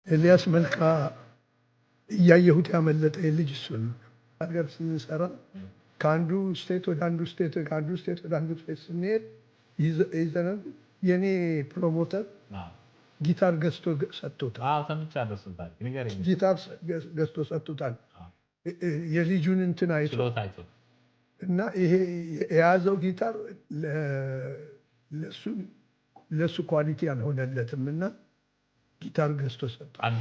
ኤልያስ መልካ እያየሁት ያመለጠ ልጅ እሱን ሀገር ስንሰራ ከአንዱ ስቴት ወደ አንዱ ስቴት ከአንዱ ስቴት ወደ አንዱ ስቴት ስንሄድ ይዘናል። የኔ ፕሮሞተር ጊታር ገዝቶ ሰጥቶታል። ጊታር ገዝቶ ሰጥቶታል። የልጁን እንትን አይቶ እና ይሄ የያዘው ጊታር ለሱ ኳሊቲ አልሆነለትም እና ጊታር ገዝቶ ሰጥቶታል።